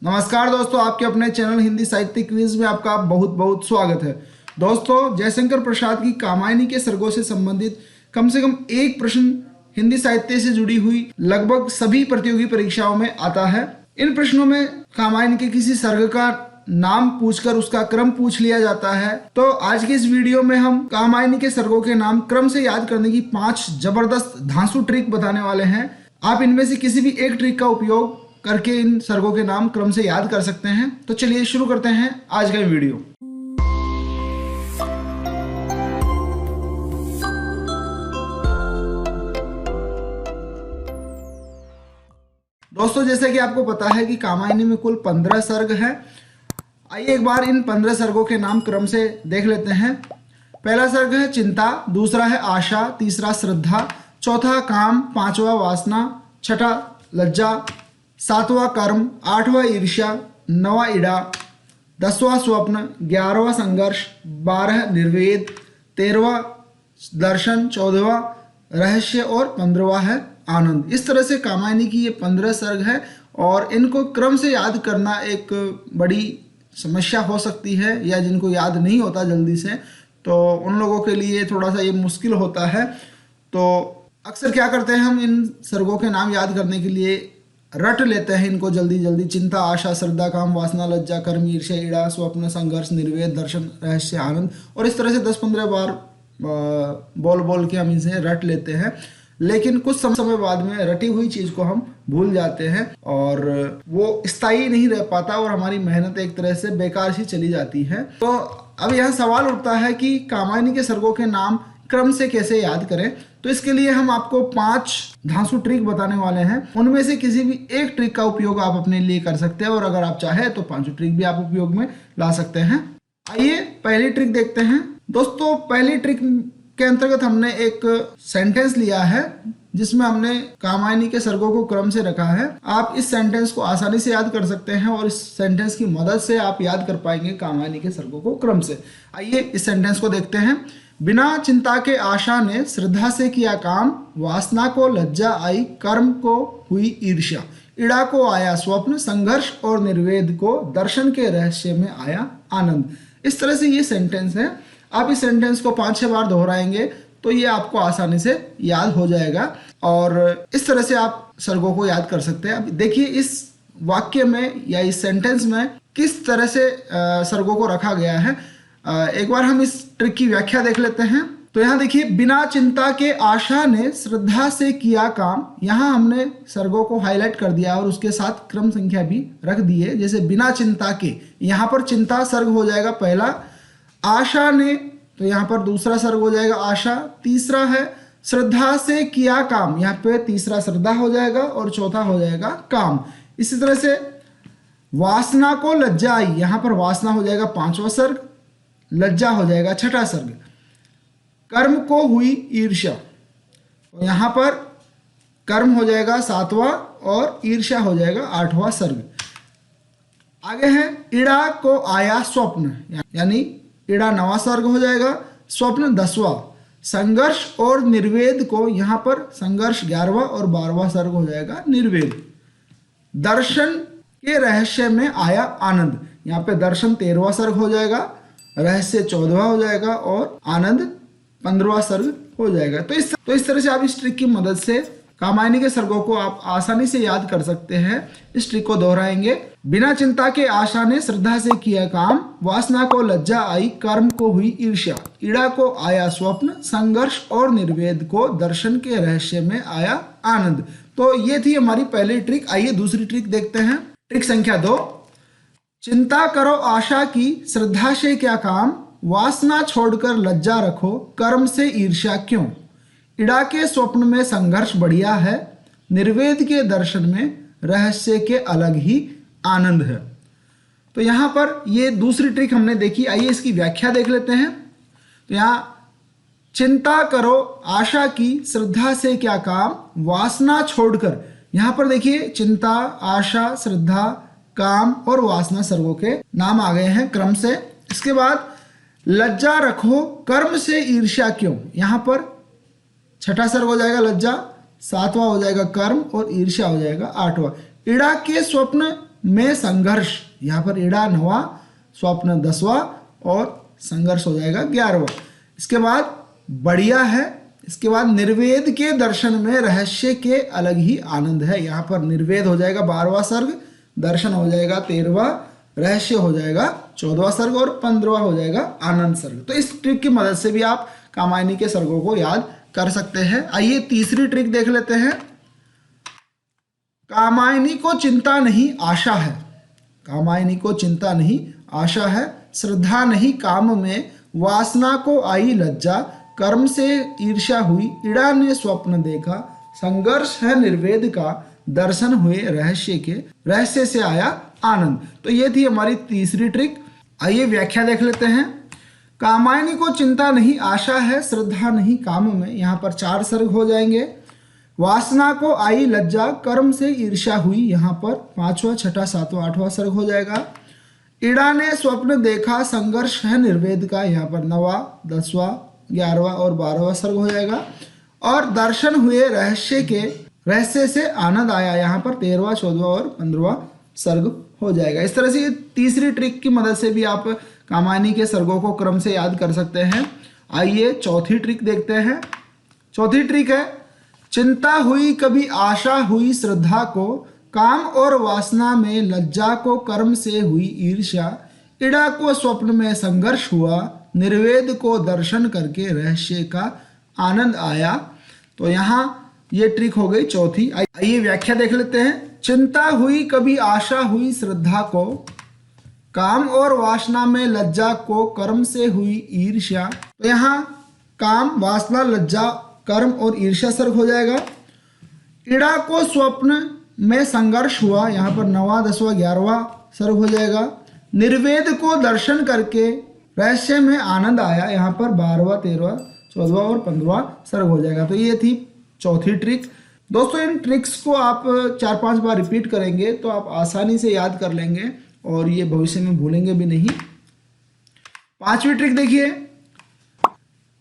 नमस्कार दोस्तों, आपके अपने चैनल हिंदी साहित्य क्विज में आपका बहुत बहुत स्वागत है। दोस्तों, जयशंकर प्रसाद की कामायनी के सर्गों से संबंधित कम से कम एक प्रश्न हिंदी साहित्य से जुड़ी हुई लगभग सभी प्रतियोगी परीक्षाओं में आता है। इन प्रश्नों में कामायनी के किसी सर्ग का नाम पूछकर उसका क्रम पूछ लिया जाता है। तो आज के इस वीडियो में हम कामायनी के सर्गों के नाम क्रम से याद करने की 5 जबरदस्त धांसू ट्रिक बताने वाले हैं। आप इनमें से किसी भी एक ट्रिक का उपयोग करके इन सर्गों के नाम क्रम से याद कर सकते हैं। तो चलिए शुरू करते हैं आज का वीडियो। दोस्तों, जैसे कि आपको पता है कि कामायनी में कुल 15 सर्ग हैं। आइए एक बार इन 15 सर्गों के नाम क्रम से देख लेते हैं। पहला सर्ग है चिंता, दूसरा है आशा, तीसरा श्रद्धा, चौथा काम, पांचवा वासना, छठा लज्जा, सातवां कर्म, आठवां ईर्ष्या, नवा इड़ा, 10वां स्वप्न, 11वां संघर्ष, 12 निर्वेद, 13वां दर्शन, 14वां रहस्य और 15वां है आनंद। इस तरह से कामायनी की ये 15 सर्ग है और इनको क्रम से याद करना एक बड़ी समस्या हो सकती है, या जिनको याद नहीं होता जल्दी से तो उन लोगों के लिए थोड़ा सा ये मुश्किल होता है। तो अक्सर क्या करते हैं, हम इन सर्गों के नाम याद करने के लिए रट लेते हैं इनको जल्दी जल्दी। चिंता, आशा, श्रद्धा, काम, वासना, लज्जा, कर्म, ईर्ष्या, ईड़ा, स्वप्न, संघर्ष, निर्वेद, दर्शन, रहस्य, आनंद, और इस तरह से 10-15 बार बोल बोल के हम इसे रट लेते हैं। लेकिन कुछ समय बाद में रटी हुई चीज को हम भूल जाते हैं और वो स्थायी नहीं रह पाता और हमारी मेहनत एक तरह से बेकार सी चली जाती है। तो अब यहाँ सवाल उठता है कि कामायनी के सर्गों के नाम क्रम से कैसे याद करें। तो इसके लिए हम आपको 5 धांसू ट्रिक बताने वाले हैं। उनमें से किसी भी एक ट्रिक का उपयोग आप अपने लिए कर सकते हैं और अगर आप चाहे तो 5 ट्रिक भी आप उपयोग में ला सकते हैं। आइए पहली ट्रिक देखते हैं। दोस्तों, पहली ट्रिक के अंतर्गत हमने एक सेंटेंस लिया है जिसमें हमने कामायनी के सर्गों को क्रम से रखा है। आप इस सेंटेंस को आसानी से याद कर सकते हैं और इस सेंटेंस की मदद से आप याद कर पाएंगे कामायनी के सर्गों को क्रम से। आइए इस सेंटेंस को देखते हैं। बिना चिंता के आशा ने श्रद्धा से किया काम, वासना को लज्जा आई, कर्म को हुई ईर्ष्या, इड़ा को आया स्वप्न, संघर्ष और निर्वेद को दर्शन के रहस्य में आया आनंद। इस तरह से ये सेंटेंस है। आप इस सेंटेंस को 5-6 बार दोहराएंगे तो ये आपको आसानी से याद हो जाएगा और इस तरह से आप सर्गों को याद कर सकते हैं। अब देखिए इस वाक्य में या इस सेंटेंस में किस तरह से सर्गों को रखा गया है। एक बार हम इस ट्रिक की व्याख्या देख लेते हैं। तो यहाँ देखिए, बिना चिंता के आशा ने श्रद्धा से किया काम। यहाँ हमने सर्गों को हाईलाइट कर दिया और उसके साथ क्रम संख्या भी रख दी है। जैसे बिना चिंता के, यहाँ पर चिंता सर्ग हो जाएगा पहला, आशा ने तो यहाँ पर दूसरा सर्ग हो जाएगा आशा, तीसरा है श्रद्धा से किया काम, यहाँ पे तीसरा श्रद्धा हो जाएगा और चौथा हो जाएगा काम। इसी तरह से वासना को लज्जा आई, यहाँ पर वासना हो जाएगा 5वां सर्ग, लज्जा हो जाएगा 6ठा सर्ग, कर्म को हुई ईर्ष्या, तो यहाँ पर कर्म हो जाएगा 7वां और ईर्ष्या हो जाएगा 8वां सर्ग। आगे है इड़ा को आया स्वप्न, यानी इड़ा 9वां सर्ग हो जाएगा, स्वप्न 10वां, संघर्ष और निर्वेद को यहाँ पर संघर्ष 11वां और 12वां सर्ग हो जाएगा निर्वेद, दर्शन के रहस्य में आया आनंद, यहाँ पे दर्शन 13वां सर्ग हो जाएगा, रहस्य 14वां हो जाएगा और आनंद 15वां सर्ग हो जाएगा। तो इस तरह से आप इस ट्रिक की मदद से कामायनी के सर्गों को आप आसानी से याद कर सकते हैं। इस ट्रिक को दोहराएंगे। बिना चिंता के आशा ने श्रद्धा से किया काम, वासना को लज्जा आई, कर्म को हुई ईर्ष्या, इड़ा को आया स्वप्न, संघर्ष और निर्वेद को दर्शन के रहस्य में आया आनंद। तो ये थी हमारी पहली ट्रिक। आइए दूसरी ट्रिक देखते हैं। ट्रिक संख्या 2, चिंता करो आशा की, श्रद्धा से क्या काम, वासना छोड़कर लज्जा रखो, कर्म से ईर्ष्या क्यों, इड़ा के स्वप्न में संघर्ष बढ़िया है, निर्वेद के दर्शन में रहस्य के अलग ही आनंद है। तो यहाँ पर ये दूसरी ट्रिक हमने देखी। आइए इसकी व्याख्या देख लेते हैं। तो यहाँ चिंता करो आशा की, श्रद्धा से क्या काम, वासना छोड़कर, यहाँ पर देखिए चिंता, आशा, श्रद्धा, काम और वासना सर्गों के नाम आ गए हैं क्रम से। इसके बाद लज्जा रखो, कर्म से ईर्ष्या क्यों, यहाँ पर 6ठा सर्ग हो जाएगा लज्जा, 7वां हो जाएगा कर्म और ईर्ष्या हो जाएगा 8वां। इड़ा के स्वप्न में संघर्ष, यहाँ पर ईड़ा 9वां, स्वप्न 10वां और संघर्ष हो जाएगा 11वां। इसके बाद बढ़िया है, इसके बाद निर्वेद के दर्शन में रहस्य के अलग ही आनंद है। यहाँ पर निर्वेद हो जाएगा 12वां सर्ग, दर्शन हो जाएगा 13वां, रहस्य हो जाएगा 14वां सर्ग और 15वां हो जाएगा आनंद सर्ग। तो इस ट्रिक की मदद से भी आप कामायनी के सर्गों को याद कर सकते हैं। आइए तीसरी ट्रिक देख लेते हैं। कामायनी को चिंता नहीं आशा है, कामायनी को चिंता नहीं आशा है, श्रद्धा नहीं काम में, वासना को आई लज्जा, कर्म से ईर्ष्या हुई, ईड़ा ने स्वप्न देखा, संघर्ष है निर्वेद का, दर्शन हुए रहस्य के, रहस्य से आया आनंद। तो ये थी हमारी तीसरी ट्रिक। आइए व्याख्या देख लेते हैं। कामायनी को चिंता नहीं आशा है, श्रद्धा नहीं काम में, यहाँ पर 4 सर्ग हो जाएंगे। वासना को आई लज्जा, कर्म से ईर्ष्या हुई, यहाँ पर 5वां, 6वां, 7वां, 8वां सर्ग हो जाएगा। ईड़ा ने स्वप्न देखा, संघर्ष है निर्वेद का, यहाँ पर 9वां, 10वां, 11वां और 12वां सर्ग हो जाएगा। और दर्शन हुए रहस्य के, रहस्य से आनंद आया, यहाँ पर 13वां, 14वां और 15वां सर्ग हो जाएगा। इस तरह से ये तीसरी ट्रिक की मदद से भी आप कामायनी के सर्गों को क्रम से याद कर सकते हैं। आइए चौथी ट्रिक देखते हैं। चौथी ट्रिक है, चिंता हुई कभी आशा हुई श्रद्धा को, काम और वासना में लज्जा को, कर्म से हुई ईर्ष्या, ईड़ा को स्वप्न में संघर्ष हुआ, निर्वेद को दर्शन करके रहस्य का आनंद आया। तो यहाँ ये ट्रिक हो गई चौथी। आइए व्याख्या देख लेते हैं। चिंता हुई कभी आशा हुई श्रद्धा को, काम और वासना में लज्जा को, कर्म से हुई ईर्ष्या। तो यहाँ काम, वासना, लज्जा, कर्म और ईर्ष्या सर्ग हो जाएगा। ईड़ा को स्वप्न में संघर्ष हुआ, यहाँ पर 9वां, 10वां, 11वां सर्ग हो जाएगा। निर्वेद को दर्शन करके रहस्य में आनंद आया, यहाँ पर 12वां, 13वां, 14वां और 15वां सर्ग हो जाएगा। तो ये थी चौथी ट्रिक। दोस्तों इन ट्रिक्स को आप 4-5 बार रिपीट करेंगे तो आप आसानी से याद कर लेंगे और ये भविष्य में भूलेंगे भी नहीं। 5वीं ट्रिक देखिए।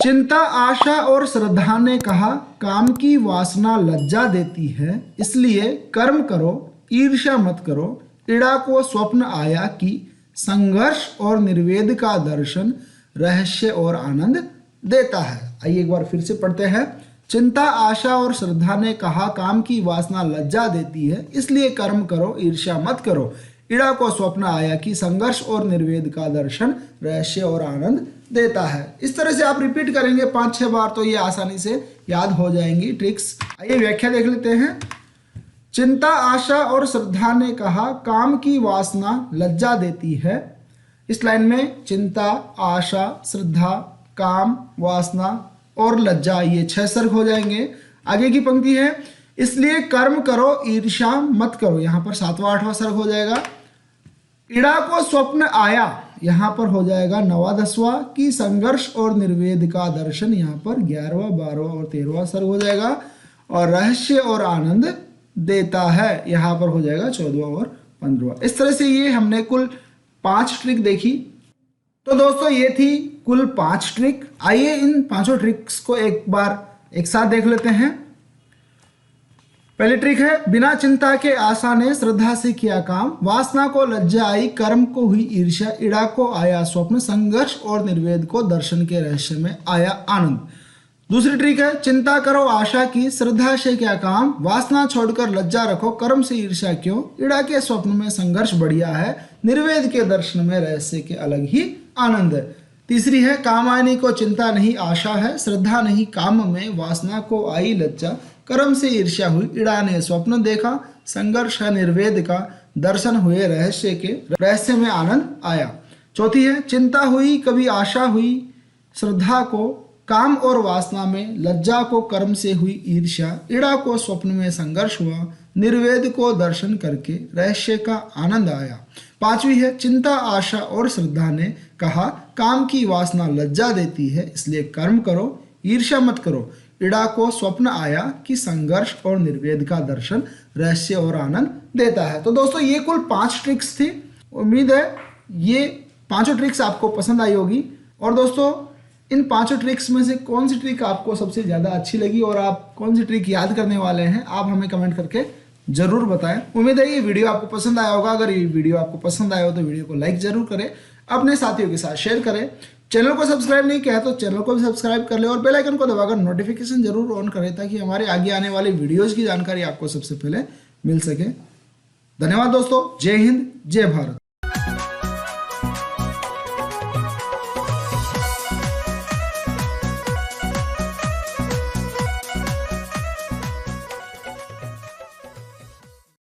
चिंता आशा और श्रद्धा ने कहा, काम की वासना लज्जा देती है, इसलिए कर्म करो, ईर्ष्या मत करो, ईड़ा को स्वप्न आया कि संघर्ष और निर्वेद का दर्शन रहस्य और आनंद देता है। आइए एक बार फिर से पढ़ते हैं। चिंता आशा और श्रद्धा ने कहा, काम की वासना लज्जा देती है, इसलिए कर्म करो, ईर्ष्या मत करो, ईड़ा को स्वप्न आया कि संघर्ष और निर्वेद का दर्शन रहस्य और आनंद देता है। इस तरह से आप रिपीट करेंगे 5-6 बार तो ये आसानी से याद हो जाएंगी ट्रिक्स। आइए व्याख्या देख लेते हैं। चिंता आशा और श्रद्धा ने कहा, काम की वासना लज्जा देती है। इस लाइन में चिंता, आशा, श्रद्धा, काम, वासना और लज्जा, ये 6 सर्ग हो जाएंगे। आगे की पंक्ति है, इसलिए कर्म करो, ईर्ष्या मत करो, यहाँ पर 7वां 8वां सर्ग हो जाएगा। ईड़ा को स्वप्न आया, यहाँ पर हो जाएगा 9वां 10वां की संघर्ष और निर्वेद का दर्शन, यहाँ पर 11वां 12वां और 13वां सर्ग हो जाएगा। और रहस्य और आनंद देता है, यहाँ पर हो जाएगा 14वां और 15वां। इस तरह से ये हमने कुल 5 ट्रिक देखी। तो दोस्तों ये थी कुल 5 ट्रिक। आइए इन 5 ट्रिक्स को एक बार एक साथ देख लेते हैं। पहली ट्रिक है, बिना चिंता के आशा ने श्रद्धा से किया काम, वासना को लज्जा आई, कर्म को हुई ईर्ष्या, ईड़ा को आया स्वप्न, संघर्ष और निर्वेद को दर्शन के रहस्य में आया आनंद। दूसरी ट्रिक है, चिंता करो आशा की, श्रद्धा से क्या काम, वासना छोड़कर लज्जा रखो, कर्म से ईर्ष्या क्यों, ईड़ा के स्वप्न में संघर्ष बढ़िया है, निर्वेद के दर्शन में रहस्य के अलग ही आनंद है। तीसरी है, कामायनी को चिंता नहीं आशा है, श्रद्धा नहीं काम में, वासना को आई लज्जा, कर्म से ईर्ष्या हुई, ईड़ा ने स्वप्न देखा, संघर्ष है निर्वेद का, दर्शन हुए रहस्य के, रहस्य में आनंद आया। चौथी है, चिंता हुई कभी आशा हुई, श्रद्धा को काम और वासना में, लज्जा को कर्म से हुई ईर्ष्या, ईड़ा को स्वप्न में संघर्ष हुआ, निर्वेद को दर्शन करके रहस्य का आनंद आया। पांचवी है, चिंता आशा और श्रद्धा ने कहा, काम की वासना लज्जा देती है, इसलिए कर्म करो, ईर्ष्या मत करो, ईड़ा को स्वप्न आया कि संघर्ष और निर्वेद का दर्शन रहस्य और आनंद देता है। तो दोस्तों ये कुल 5 ट्रिक्स थी। उम्मीद है ये 5 ट्रिक्स आपको पसंद आई होगी। और दोस्तों इन 5 ट्रिक्स में से कौन सी ट्रिक आपको सबसे ज़्यादा अच्छी लगी और आप कौन सी ट्रिक याद करने वाले हैं, आप हमें कमेंट करके जरूर बताएं। उम्मीद है ये वीडियो आपको पसंद आया होगा। अगर ये वीडियो आपको पसंद आया हो तो वीडियो को लाइक जरूर करें, अपने साथियों के साथ शेयर करें। चैनल को सब्सक्राइब नहीं किया है तो चैनल को भी सब्सक्राइब कर ले और बेल आइकन को दबाकर नोटिफिकेशन जरूर ऑन करें ताकि हमारे आगे आने वाली वीडियोज की जानकारी आपको सबसे पहले मिल सके। धन्यवाद दोस्तों। जय हिंद, जय भारत।